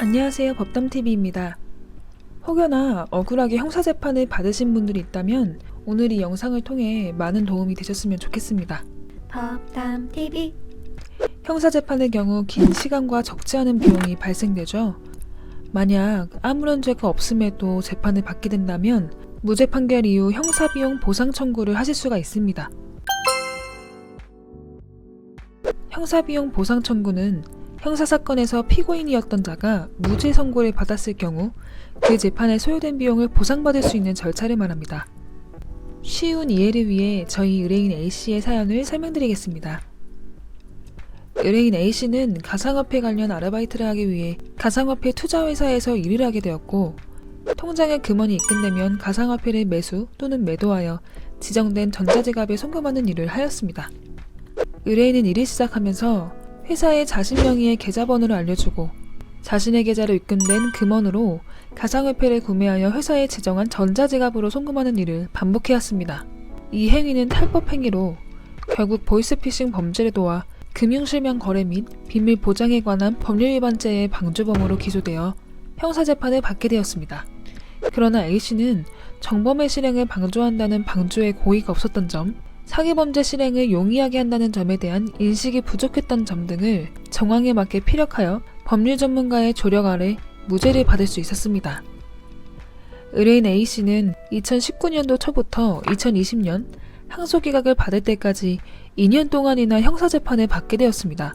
안녕하세요. 법담TV입니다. 혹여나 억울하게 형사재판을 받으신 분들이 있다면 오늘 이 영상을 통해 많은 도움이 되셨으면 좋겠습니다. 법담TV. 형사재판의 경우 긴 시간과 적지 않은 비용이 발생되죠. 만약 아무런 죄가 없음에도 재판을 받게 된다면 무죄 판결 이후 형사비용 보상 청구를 하실 수가 있습니다. 형사비용 보상 청구는 형사사건에서 피고인이었던 자가 무죄 선고를 받았을 경우 그 재판에 소요된 비용을 보상받을 수 있는 절차를 말합니다. 쉬운 이해를 위해 저희 의뢰인 A씨의 사연을 설명드리겠습니다. 의뢰인 A씨는 가상화폐 관련 아르바이트를 하기 위해 가상화폐 투자회사에서 일을 하게 되었고, 통장에 금원이 입금되면 가상화폐를 매수 또는 매도하여 지정된 전자지갑에 송금하는 일을 하였습니다. 의뢰인은 일을 시작하면서 회사에 자신 명의의 계좌번호를 알려주고 자신의 계좌로 입금된 금원으로 가상화폐를 구매하여 회사에 지정한 전자지갑으로 송금하는 일을 반복해왔습니다. 이 행위는 탈법 행위로 결국 보이스피싱 범죄를 도와 금융실명 거래 및 비밀 보장에 관한 법률 위반죄의 방조범으로 기소되어 형사재판을 받게 되었습니다. 그러나 A씨는 정범의 실행을 방조한다는 방조의 고의가 없었던 점, 사기범죄 실행을 용이하게 한다는 점에 대한 인식이 부족했던 점 등을 정황에 맞게 피력하여 법률 전문가의 조력 아래 무죄를 받을 수 있었습니다. 의뢰인 A씨는 2019년도 초부터 2020년 항소기각을 받을 때까지 2년 동안이나 형사재판을 받게 되었습니다.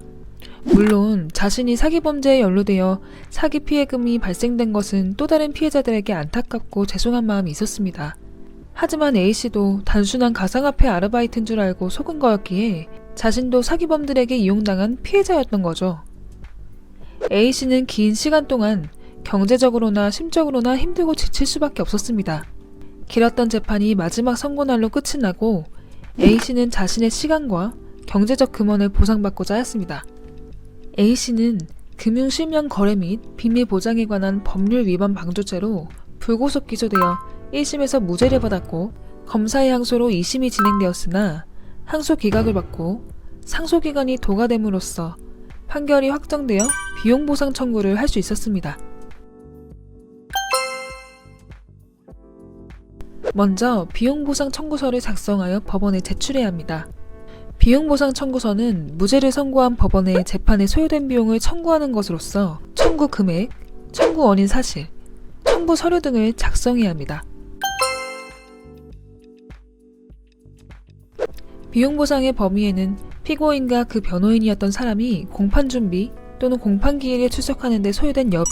물론 자신이 사기범죄에 연루되어 사기 피해금이 발생된 것은 또 다른 피해자들에게 안타깝고 죄송한 마음이 있었습니다. 하지만 A씨도 단순한 가상화폐 아르바이트인 줄 알고 속은 거였기에 자신도 사기범들에게 이용당한 피해자였던 거죠. A씨는 긴 시간 동안 경제적으로나 심적으로나 힘들고 지칠 수밖에 없었습니다. 길었던 재판이 마지막 선고날로 끝이 나고 A씨는 자신의 시간과 경제적 금원을 보상받고자 하였습니다. A씨는 금융실명 거래 및 비밀 보장에 관한 법률 위반 방조죄로 불구속 기소되어 1심에서 무죄를 받았고, 검사의 항소로 2심이 진행되었으나 항소 기각을 받고 상소기간이 도과됨으로써 판결이 확정되어 비용보상 청구를 할 수 있었습니다. 먼저 비용보상 청구서를 작성하여 법원에 제출해야 합니다. 비용보상 청구서는 무죄를 선고한 법원에 재판에 소요된 비용을 청구하는 것으로서 청구 금액, 청구 원인 사실, 청구 서류 등을 작성해야 합니다. 비용보상의 범위에는 피고인과 그 변호인이었던 사람이 공판 준비 또는 공판 기일에 출석하는 데 소요된 여비,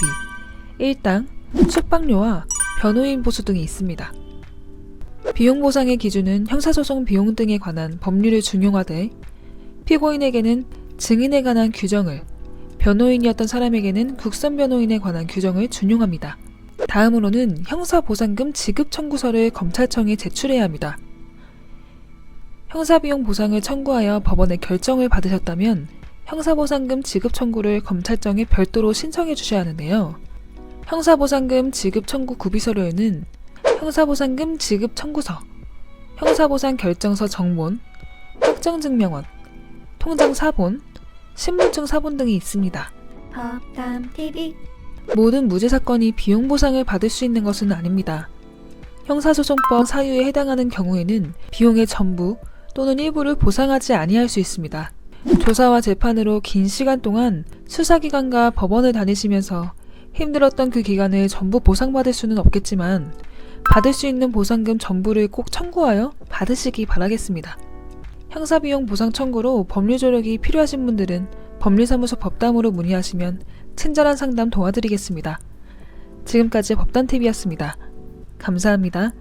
일당, 숙박료와 변호인 보수 등이 있습니다. 비용보상의 기준은 형사소송 비용 등에 관한 법률을 준용하되 피고인에게는 증인에 관한 규정을, 변호인이었던 사람에게는 국선변호인에 관한 규정을 준용합니다. 다음으로는 형사보상금 지급 청구서를 검찰청에 제출해야 합니다. 형사비용 보상을 청구하여 법원의 결정을 받으셨다면 형사보상금 지급 청구를 검찰청에 별도로 신청해 주셔야 하는데요. 형사보상금 지급 청구 구비서류에는 형사보상금 지급 청구서, 형사보상 결정서 정본, 확정증명원, 통장 사본, 신분증 사본 등이 있습니다. 법담TV. 모든 무죄 사건이 비용 보상을 받을 수 있는 것은 아닙니다. 형사소송법 사유에 해당하는 경우에는 비용의 전부 또는 일부를 보상하지 아니할 수 있습니다. 조사와 재판으로 긴 시간 동안 수사기관과 법원을 다니시면서 힘들었던 그 기간을 전부 보상받을 수는 없겠지만 받을 수 있는 보상금 전부를 꼭 청구하여 받으시기 바라겠습니다. 형사비용 보상 청구로 법률 조력이 필요하신 분들은 법률사무소 법담으로 문의하시면 친절한 상담 도와드리겠습니다. 지금까지 법담TV였습니다. 감사합니다.